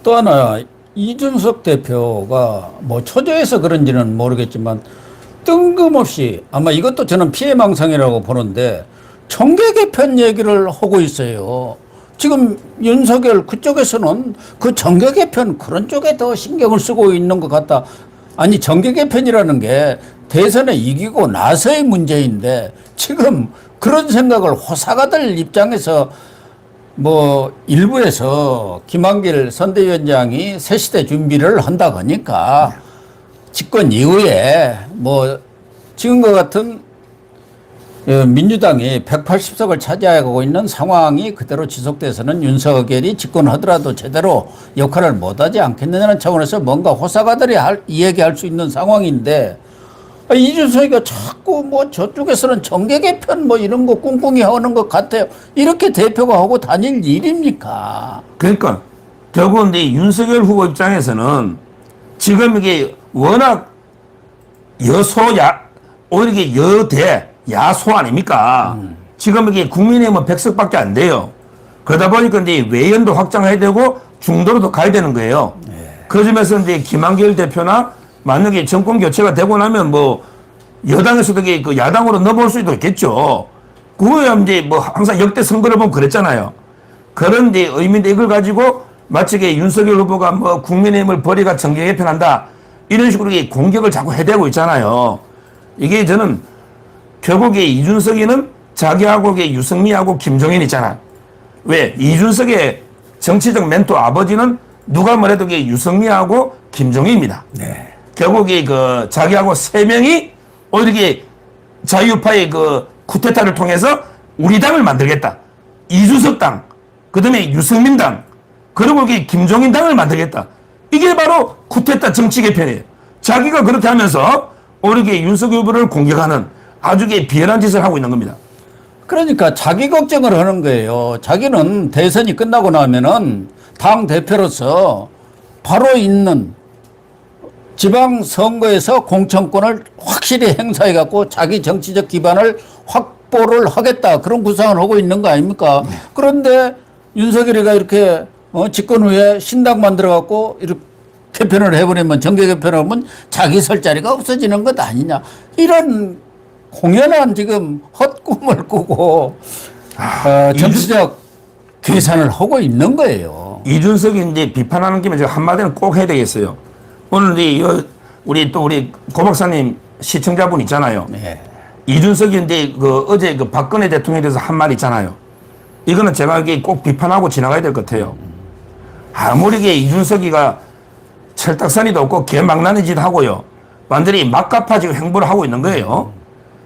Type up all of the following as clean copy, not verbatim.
또 하나 이준석 대표가 뭐 초조해서 그런지는 모르겠지만 뜬금없이 아마 이것도 저는 피해망상이라고 보는데 정계 개편 얘기를 하고 있어요. 지금 윤석열 그쪽에서는 그 정계 개편 그런 쪽에 더 신경을 쓰고 있는 것 같다. 아니 정계 개편이라는 게 대선에 이기고 나서의 문제인데 지금 그런 생각을 호사가들 입장에서 뭐 일부에서 김한길 선대위원장이 새시대 준비를 한다 그러니까 집권 이후에 뭐 지금과 같은 민주당이 180석을 차지하고 있는 상황이 그대로 지속돼서는 윤석열이 집권하더라도 제대로 역할을 못하지 않겠느냐는 차원에서 뭔가 호사가들이 이야기할 수 있는 상황인데 이준석이가 자꾸 뭐 저쪽에서는 정계 개편 뭐 이런 거 꿍꿍이 하는 것 같아요. 이렇게 대표가 하고 다닐 일입니까? 그러니까 결국은 이제 윤석열 후보 입장에서는 지금 이게 워낙 여소야 오히려 이게 여대 야소 아닙니까? 지금 이게 국민의힘은 100석밖에 안 돼요. 그러다 보니까 이제 외연도 확장해야 되고 중도로도 가야 되는 거예요. 그 점에서 이제 김한길 대표나 만약에 정권 교체가 되고 나면 뭐 여당에서도 그 야당으로 넘어올 수도 있겠죠. 그거야 이제 뭐 항상 역대 선거를 보면 그랬잖아요. 그런 이제 의미인데 이걸 가지고 마치 윤석열 후보가 뭐 국민의힘을 버리가 정계 개편한다 이런 식으로 공격을 자꾸 해대고 있잖아요. 이게 저는 결국에 이준석이는 자기하고 유승민하고 김종인 있잖아. 왜? 이준석의 정치적 멘토 아버지는 누가 뭐래도 유승민하고 김종인입니다. 네. 결국에 그 자기하고 세 명이 오히려 자유파의 그 쿠데타를 통해서 우리 당을 만들겠다. 이준석 당, 그 다음에 유승민 당, 그리고 김종인 당을 만들겠다. 이게 바로 쿠데타 정치 개편이에요. 자기가 그렇게 하면서 오히려 윤석열 후보를 공격하는 아주 비열한 짓을 하고 있는 겁니다. 그러니까 자기 걱정을 하는 거예요. 자기는 대선이 끝나고 나면은 당 대표로서 바로 있는 지방선거에서 공천권을 확실히 행사해갖고 자기 정치적 기반을 확보를 하겠다. 그런 구상을 하고 있는 거 아닙니까? 그런데 윤석열이가 이렇게 집권 후에 신당 만들어갖고 이렇게 개편을 해버리면 정계 개편을 하면 자기 설 자리가 없어지는 것 아니냐. 이런 공연한 지금 헛꿈을 꾸고 정치적 계산을 하고 있는 거예요. 이준석이 이제 비판하는 김에 제가 한마디는 꼭 해야 되겠어요. 오늘 우리 고 박사님 시청자분 있잖아요. 네. 이준석이 이제 어제 박근혜 대통령에 대해서 한 말 있잖아요. 이거는 제가 꼭 비판하고 지나가야 될 것 같아요. 아무리 이준석이가 철딱서니도 없고 개망나는 짓 하고요. 완전히 막가파지고 행보를 하고 있는 거예요.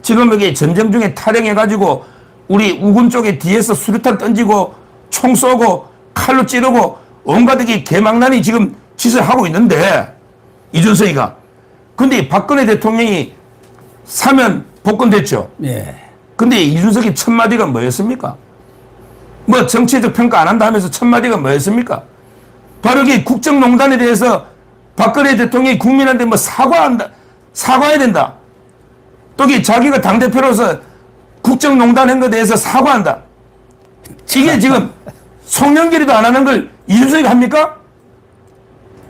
지금 여기 전쟁 중에 탈영해가지고 우리 우군 쪽에 뒤에서 수류탄 던지고 총 쏘고 칼로 찌르고 온갖 개망나니 지금 짓을 하고 있는데 이준석이가. 근데 박근혜 대통령이 사면 복권됐죠. 네. 근데 이준석이 첫 마디가 뭐였습니까? 뭐 정치적 평가 안 한다 하면서 첫 마디가 뭐였습니까? 바로 이 국정농단에 대해서 박근혜 대통령이 국민한테 뭐 사과해야 된다. 또 자기가 당대표로서 국정농단 한 것에 대해서 사과한다. 이게 지금 송영길이도 안 하는 걸 이준석이 합니까?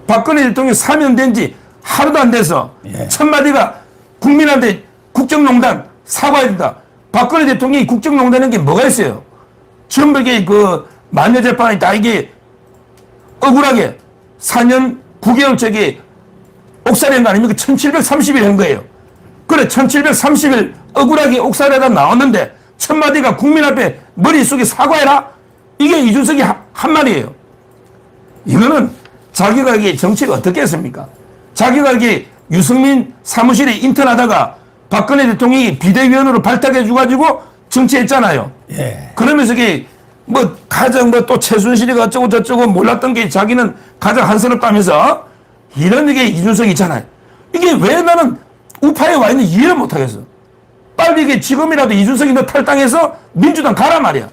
박근혜 대통령이 사면된 지 하루도 안 돼서 첫 마디가 국민한테 국정농단 사과해야 된다. 박근혜 대통령이 국정농단한 게 뭐가 있어요? 전부 이게 마녀 재판이 다 이게 억울하게 4년 9개월째 옥살이한 거 아닙니까? 1730일 한 거예요. 그래 1730일 억울하게 옥살이하다 나왔는데 첫 마디가 국민 앞에 머릿속에 사과해라? 이게 이준석이 한 말이에요. 이거는 자기가 이게 정치를 어떻게 했습니까? 자기가 이게 유승민 사무실에 인턴하다가 박근혜 대통령이 비대위원으로 발탁해줘가지고 정치했잖아요. 예. 그러면서 이게 뭐 가장 또 최순실이가 어쩌고 저쩌고 몰랐던 게 자기는 가장 한스럽다면서 이런 게 이준석이 있잖아요. 이게 왜 나는 우파에 와 있는지 이해를 못하겠어. 빨리 이게 지금이라도 이준석이 너 탈당해서 민주당 가라 말이야.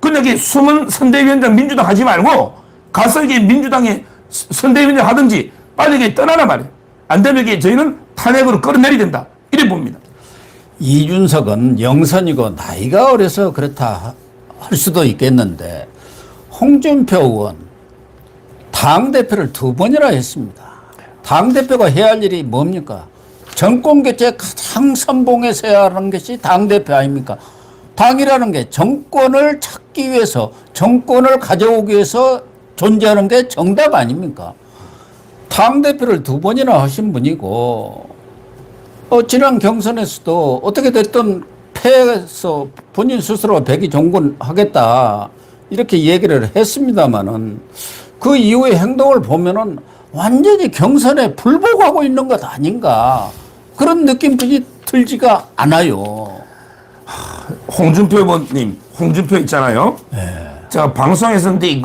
근데 이게 숨은 선대위원장 민주당 하지 말고 가서 이게 민주당에 선대위원장 하든지 빨리 이게 떠나라 말이야. 안 되면 이게 저희는 탄핵으로 끌어내려야 된다. 이래 봅니다. 이준석은 영선이고 나이가 어려서 그렇다 할 수도 있겠는데 홍준표 의원 당대표를 2번이나 했습니다. 당대표가 해야 할 일이 뭡니까? 정권교체 가장 선봉에서 해야 하는 것이 당대표 아닙니까? 당이라는 게 정권을 찾기 위해서, 정권을 가져오기 위해서 존재하는 게 정답 아닙니까? 당대표를 2번이나 하신 분이고, 지난 경선에서도 어떻게 됐든 패해서 본인 스스로 백의종군하겠다 이렇게 얘기를 했습니다마는 그 이후의 행동을 보면은 완전히 경선에 불복하고 있는 것 아닌가 그런 느낌뿐이 들지가 않아요. 홍준표 의원님, 홍준표 있잖아요. 제가 방송에서 근데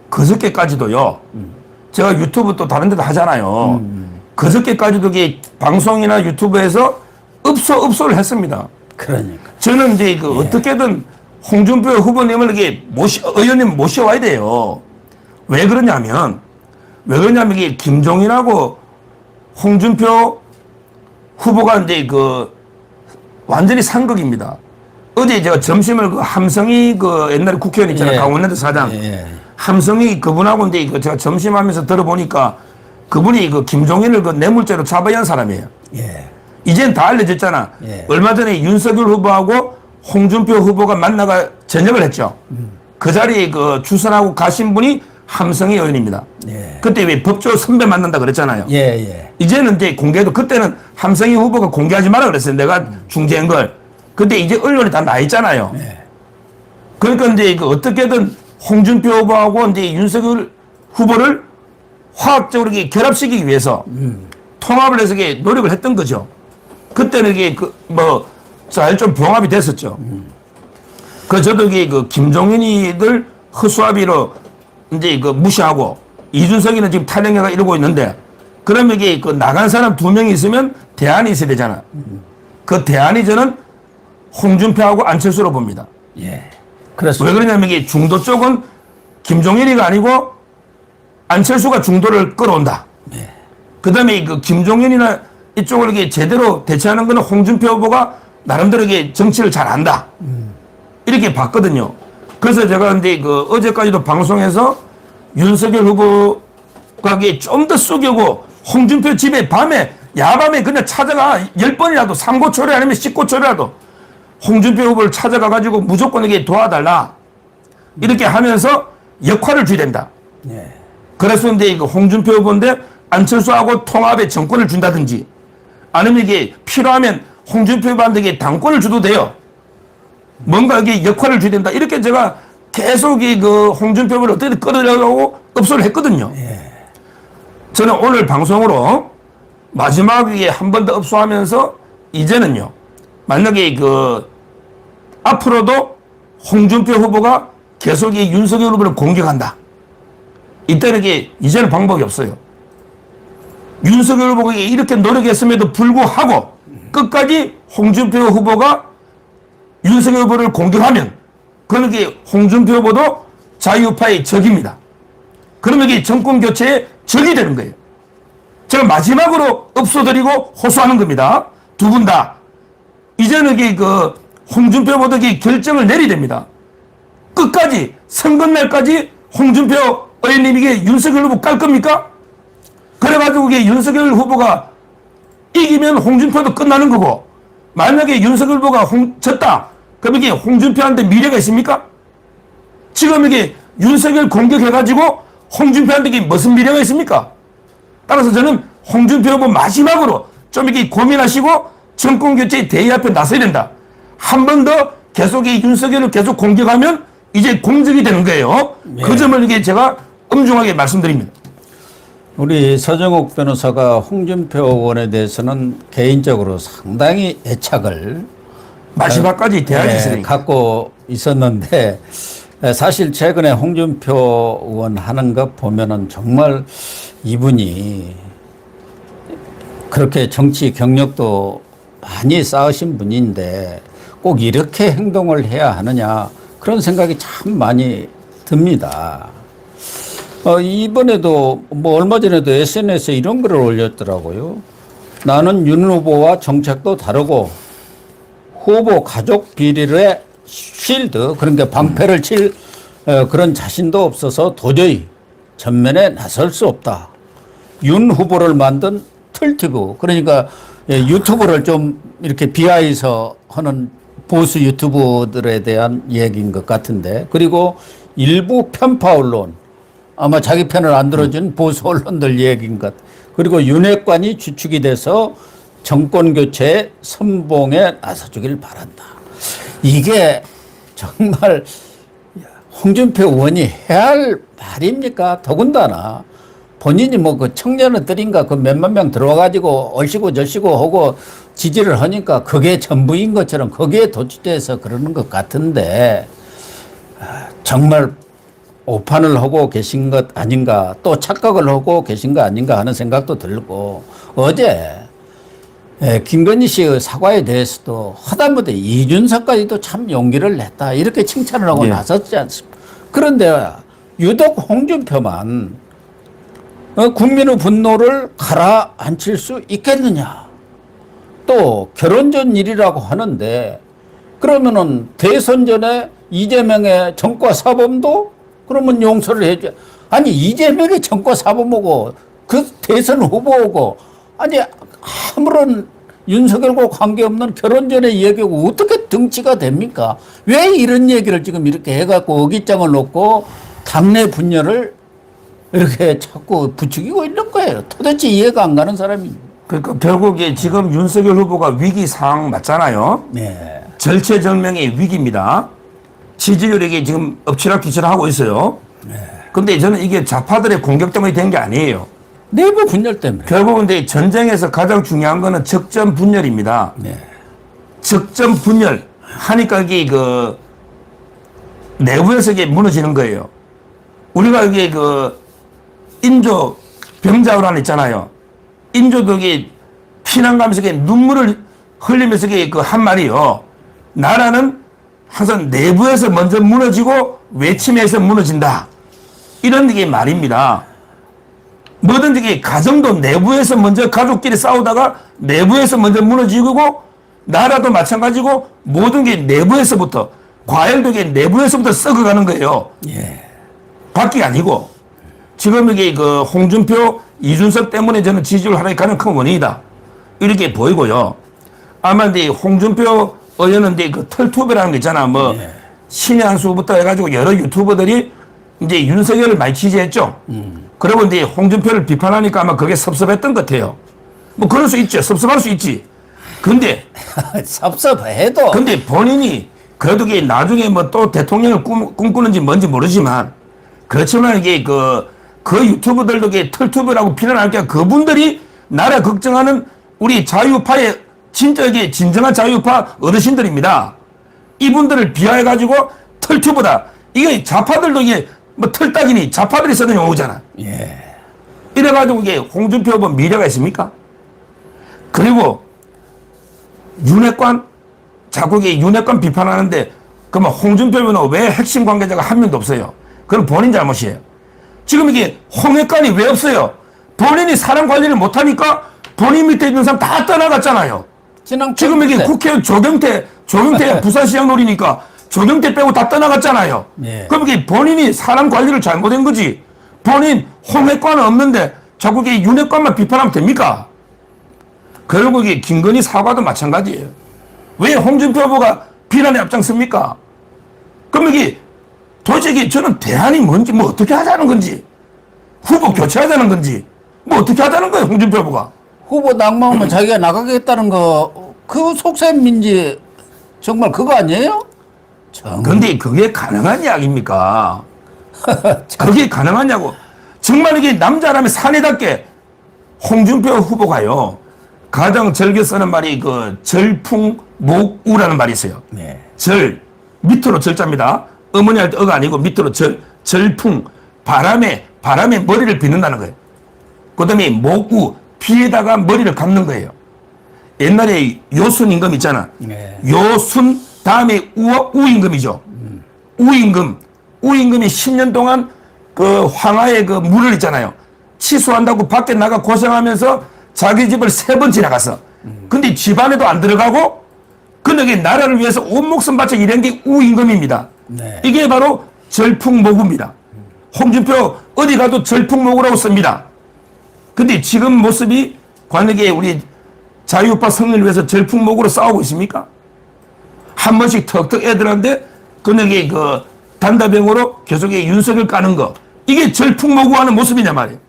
그저께까지도요. 제가 유튜브 또 다른 데도 하잖아요. 그저께까지도 방송이나 유튜브에서 읍소를 했습니다. 그러니까. 저는 이제 어떻게든 홍준표 후보님을 의원님 모셔와야 돼요. 왜 그러냐면 이게 김종인하고 홍준표 후보가 이제 완전히 상극입니다. 어제 제가 점심을 함성희 옛날에 국회의원 있잖아요. 강원랜드 사장. 함성희 그분하고 이제 제가 점심하면서 들어보니까 그분이 김종인을 뇌물죄로 잡아야 한 사람이에요. 이젠 다 알려졌잖아. 얼마 전에 윤석열 후보하고 홍준표 후보가 만나가 저녁을 했죠. 그 자리에 주선하고 가신 분이 함성희 의원입니다. 그때 왜 법조 선배 만난다 그랬잖아요. 이제는 이제 공개도 그때는 함성희 후보가 공개하지 마라 그랬어요. 내가 중재한 걸. 근데 이제 언론에 다 나 있잖아요. 그러니까 이제 어떻게든 홍준표 후보하고 이제 윤석열 후보를 화학적으로 결합시키기 위해서 통합을 해서 노력을 했던 거죠. 그때는 이게 잘 좀 봉합이 됐었죠. 저도 이게 김종인이들 허수아비로 이제 무시하고 이준석이는 지금 탈영해가 이러고 있는데 그러면 이게 나간 사람 2명이 있으면 대안이 있어야 되잖아. 그 대안이 저는 홍준표하고 안철수로 봅니다. 그래서 왜 그러냐면 이게 중도 쪽은 김종인이가 아니고 안철수가 중도를 끌어온다. 그 다음에 김종인이나 이쪽을 제대로 대처하는 거는 홍준표 후보가 나름대로 정치를 잘 안다. 이렇게 봤거든요. 그래서 제가 근데 어제까지도 방송에서 윤석열 후보가 좀 더 쏘겨고 홍준표 집에 야밤에 그냥 찾아가 10번이라도 삼고초래 아니면 10고초래라도 홍준표 후보를 찾아가가지고 무조건 도와달라. 이렇게 하면서 역할을 줘야 된다. 그래서 근데 홍준표 후보인데 안철수하고 통합에 정권을 준다든지 아니면 필요하면 홍준표 후보한테 당권을 줘도 돼요. 뭔가 역할을 줘야 된다. 이렇게 제가 계속 홍준표 후보를 어떻게든 끌어내려고 읍소를 했거든요. 저는 오늘 방송으로 마지막에 한 번 더 읍소하면서 이제는요. 만약에 앞으로도 홍준표 후보가 계속 윤석열 후보를 공격한다. 이때는 이제는 방법이 없어요. 윤석열 후보가 이렇게 노력했음에도 불구하고 끝까지 홍준표 후보가 윤석열 후보를 공격하면 그러면 홍준표 후보도 자유파의 적입니다. 그러면 정권 교체의 적이 되는 거예요. 제가 마지막으로 읍소드리고 호소하는 겁니다. 두 분 다. 이제는 홍준표 후보도 결정을 내려야 됩니다. 끝까지 선거날까지 홍준표 의원님에게 윤석열 후보 깔 겁니까? 그래가지고 윤석열 후보가 이기면 홍준표도 끝나는 거고 만약에 윤석열 후보가 졌다. 그럼 홍준표한테 미래가 있습니까? 지금 윤석열 공격해가지고 홍준표한테 무슨 미래가 있습니까? 따라서 저는 홍준표 후보 마지막으로 좀 고민하시고 정권교체의 대의 앞에 나서야 된다. 한 번 더 계속 윤석열을 계속 공격하면 이제 공적이 되는 거예요. 그 점을 제가 엄중하게 말씀드립니다. 우리 서정욱 변호사가 홍준표 의원에 대해서는 개인적으로 상당히 애착을 마지막까지 대하셨으니까 갖고 있었는데 사실 최근에 홍준표 의원 하는 것 보면은 정말 이분이 그렇게 정치 경력도 많이 쌓으신 분인데 꼭 이렇게 행동을 해야 하느냐 그런 생각이 참 많이 듭니다. 이번에도 얼마 전에도 SNS에 이런 글을 올렸더라고요. 나는 윤 후보와 정책도 다르고 후보 가족 비리의 쉴드 그러니까 방패를 칠 그런 자신도 없어서 도저히 전면에 나설 수 없다. 윤 후보를 만든 털티브, 그러니까 유튜브를 좀 이렇게 비하해서 하는 보수 유튜버들에 대한 얘기인 것 같은데, 그리고 일부 편파 언론, 아마 자기 편을 안 들어준 보수 언론들 얘기인 것, 그리고 윤핵관이 주축이 돼서 정권 교체 선봉에 나서주길 바란다. 이게 정말 홍준표 의원이 해야 할 말입니까? 더군다나 본인이 뭐 그 청년들인가 그 몇만 명 들어와가지고 얼씨고 절씨고 하고 지지를 하니까 그게 전부인 것처럼 거기에 도취돼서 그러는 것 같은데, 정말 오판을 하고 계신 것 아닌가, 또 착각을 하고 계신 거 아닌가 하는 생각도 들고, 어제 김건희 씨의 사과에 대해서도 하다못해 이준석까지도 참 용기를 냈다 이렇게 칭찬을 하고 나섰지 않습니까? 그런데 유독 홍준표만 국민의 분노를 가라앉힐 수 있겠느냐. 또 결혼 전 일이라고 하는데, 그러면은 대선 전에 이재명의 전과 사범도 그러면 용서를 해줘. 아니 이재명의 전과 사범하고 그 대선 후보하고 아니 아무런 윤석열과 관계없는 결혼 전에 얘기하고 어떻게 등치가 됩니까? 왜 이런 얘기를 지금 이렇게 해갖고 어깃장을 놓고 당내 분열을 이렇게 자꾸 부추기고 있는 거예요. 도대체 이해가 안 가는 사람입니다. 그러니까 결국에 지금 윤석열 후보가 위기 상황 맞잖아요. 네. 절체절명의 위기입니다. 지지율이 지금 엎치락뒤치락하고 있어요. 그런데 저는 이게 좌파들의 공격 때문에 된 게 아니에요. 내부 분열 때문에. 결국은 이제 전쟁에서 가장 중요한 거는 적전 분열입니다. 네. 적전 분열 하니까 이게 그 내부에서 이게 무너지는 거예요. 우리가 이게 그 인조 병자호란 있잖아요. 인조덕이 피난 가면서 눈물을 흘리면서 그 한 말이요. 나라는 항상 내부에서 먼저 무너지고 외침에서 무너진다. 이런 게 말입니다. 뭐든지 가정도 내부에서 먼저 가족끼리 싸우다가 내부에서 먼저 무너지고, 나라도 마찬가지고 모든 게 내부에서부터, 과열도 내부에서부터 썩어가는 거예요. 예. 밖이 아니고. 지금 이게 그 홍준표, 이준석 때문에 저는 지지율 하락의 가장 큰 원인이다. 이렇게 보이고요. 아마 이제 홍준표 의원은 이제 그 털투베라는 거 있잖아. 뭐 신의 한 수부터 해가지고 여러 유튜버들이 이제 윤석열을 많이 지지했죠. 그리고 이제 홍준표를 비판하니까 아마 그게 섭섭했던 것 같아요. 뭐 그럴 수 있죠. 섭섭할 수 있지. 근데 섭섭해도. 근데 본인이 그래도 이게 나중에 뭐 또 대통령을 꿈꾸는지 뭔지 모르지만, 그렇지만 이게 그 유튜버들도 이게 털투버라고 비난할 게, 그분들이 나라 걱정하는 우리 자유파의 진짜 이게 진정한 자유파 어르신들입니다. 이분들을 비하해가지고 털투버다. 이게 좌파들도 이게 뭐 털딱이니 좌파들이 쓰는 용어잖아. 예. 이래가지고 이게 홍준표 후보 미래가 있습니까? 그리고 윤핵관, 자꾸 이게 윤핵관 비판하는데, 그러면 홍준표 후보는 왜 핵심 관계자가 한 명도 없어요? 그건 본인 잘못이에요. 지금 이게 홍핵관이 왜 없어요? 본인이 사람 관리를 못하니까 본인 밑에 있는 사람 다 떠나갔잖아요. 지금 이게 국회의원 조경태 부산시장 노리니까 조경태 빼고 다 떠나갔잖아요. 예. 그럼 이게 본인이 사람 관리를 잘못한 거지. 본인 홍핵관은 없는데 자꾸 이게 윤핵관만 비판하면 됩니까? 그리고 이게 김건희 사과도 마찬가지예요. 왜 홍준표 후보가 비난에 앞장섭니까? 그럼 이게 도대체 이게 저는 대안이 뭔지, 뭐 어떻게 하자는 건지, 후보 교체하자는 건지, 뭐 어떻게 하자는 거예요, 홍준표 후보가. 후보 낙마하면 자기가 나가겠다는 거, 그 속셈인지 정말 그거 아니에요? 근데 그게 가능한 이야기입니까? 그게 가능하냐고. 정말 이게 남자라면 사내답게 홍준표 후보가요, 가장 즐겨 쓰는 말이 그 절풍목우라는 말이 있어요. 네. 절, 밑으로 절자입니다. 어머니 할 때 어가 아니고 밑으로 절풍, 바람에 머리를 빗는다는 거예요. 그 다음에 목우, 피에다가 머리를 감는 거예요. 옛날에 요순 임금 있잖아. 네. 요순 다음에 우임금이죠. 우임금이 10년 동안 그 황하의 그 물을 있잖아요. 치수한다고 밖에 나가 고생하면서 자기 집을 3번 지나갔어. 근데 집안에도 안 들어가고, 근데 나라를 위해서 온 목숨 바쳐 일한 게 우임금입니다. 네. 이게 바로 절풍모구입니다. 홍준표 어디 가도 절풍목으라고 씁니다. 근데 지금 모습이 관에게 우리 자유우파 승리를 위해서 절풍목으로 싸우고 있습니까? 한 번씩 턱턱 애들한테 그에게 그 단다병으로 계속 윤석열 까는 거, 이게 절풍모구하는 모습이냐 말이에요.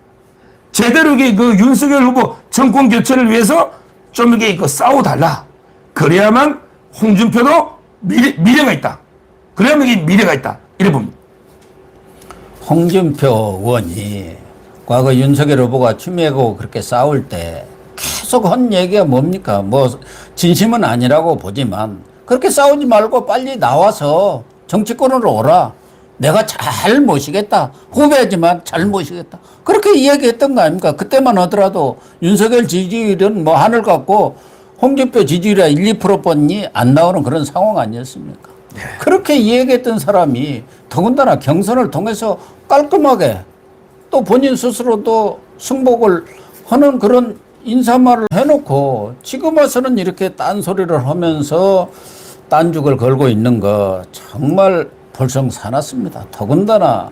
제대로 그 윤석열 후보 정권 교체를 위해서 좀 이게 그 싸워달라. 그래야만 홍준표도 미래가 있다. 그래야만 이게 미래가 있다. 이래 봅니다. 홍준표 의원이 과거 윤석열 후보가 추미애고 그렇게 싸울 때 계속 한 얘기가 뭡니까? 뭐 진심은 아니라고 보지만 그렇게 싸우지 말고 빨리 나와서 정치권으로 오라. 내가 잘 모시겠다. 후배지만 잘 모시겠다. 그렇게 이야기했던 거 아닙니까? 그때만 하더라도 윤석열 지지율은 뭐 하늘 같고 홍준표 지지율이 1, 2%뿐이 안 나오는 그런 상황 아니었습니까? 네. 그렇게 이야기했던 사람이 더군다나 경선을 통해서 깔끔하게 또 본인 스스로도 승복을 하는 그런 인사말을 해놓고 지금 와서는 이렇게 딴소리를 하면서 딴죽을 걸고 있는 거 정말 볼썽사납습니다. 더군다나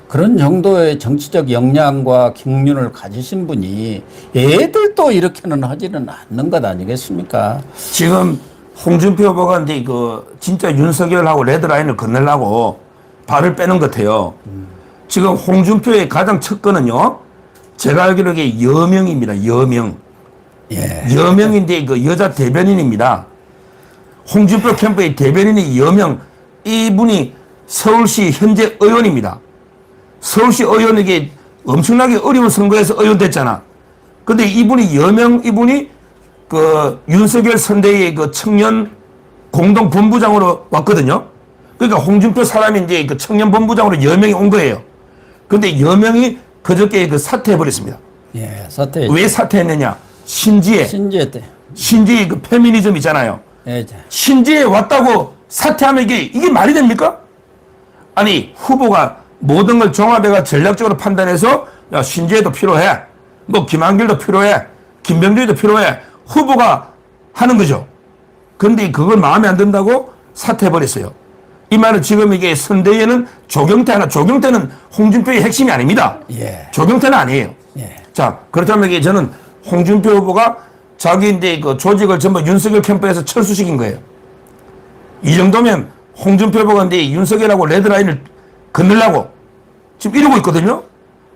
그런 정도의 정치적 역량과 경륜을 가지신 분이 애들도 이렇게는 하지는 않는 것 아니겠습니까? 지금 홍준표 후보가 이제 그 진짜 윤석열하고 레드라인을 건너려고 발을 빼는 것 같아요. 지금 홍준표의 가장 첫 건은요, 제가 알기로 이게 여명입니다. 여명. 예. 여명인데 그 여자 대변인입니다. 홍준표 캠프의 대변인이 여명, 이분이 서울시 현재 의원입니다. 서울시 의원에게 엄청나게 어려운 선거에서 의원 됐잖아. 근데 이분이 여명, 이분이 그 윤석열 선대의 그 청년 공동 본부장으로 왔거든요. 그러니까 홍준표 사람이 이제 그 청년 본부장으로 여명이 온 거예요. 근데 여명이 그저께 그 사퇴해버렸습니다. 예, 사퇴. 왜 사퇴했느냐? 신지혜 때. 신지혜 그 페미니즘 있잖아요. 예. 신지혜 왔다고 사퇴하면 이게 말이 됩니까? 아니, 후보가 모든 걸 종합해가 전략적으로 판단해서 야, 신지혜도 필요해. 뭐 김한길도 필요해. 김병준도 필요해. 후보가 하는 거죠. 그런데 그걸 마음에 안 든다고 사퇴해버렸어요. 이 말은 지금 이게 선대위에는 조경태는 홍준표의 핵심이 아닙니다. 예. 조경태는 아니에요. 예. 자, 그렇다면 이게 저는 홍준표 후보가 자기 이제 그 조직을 전부 윤석열 캠프에서 철수시킨 거예요. 이 정도면 홍준표 후보가 이제 윤석열하고 레드라인을 건너려고 지금 이러고 있거든요.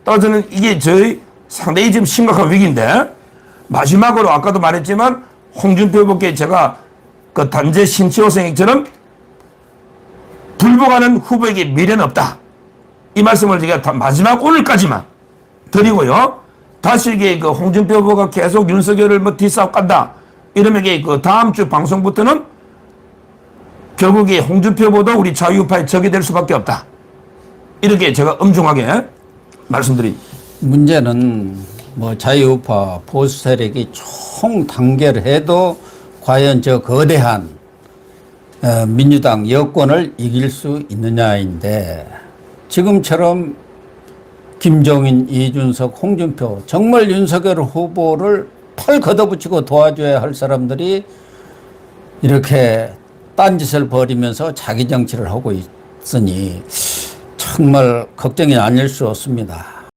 따라서 저는 이게 저희 상당히 지금 심각한 위기인데, 마지막으로 아까도 말했지만 홍준표 후보께 제가 그 단재 신치호생처럼 불복하는 후보에게 미래는 없다. 이 말씀을 제가 마지막 오늘까지만 드리고요. 다시 이게 그 홍준표 후보가 계속 윤석열을 뭐 뒤싸움 깐다. 이러면 이게 그 다음 주 방송부터는 결국에 홍준표 후보도 우리 자유파의 적이 될 수밖에 없다. 이렇게 제가 엄중하게 말씀드립니다. 문제는 뭐 자유우파 보수 세력이 총 단결해도 과연 저 거대한 민주당 여권을 이길 수 있느냐인데, 지금처럼 김종인, 이준석, 홍준표 정말 윤석열 후보를 팔 걷어붙이고 도와줘야 할 사람들이 이렇게 딴짓을 벌이면서 자기 정치를 하고 있으니 정말 걱정이 아닐 수 없습니다.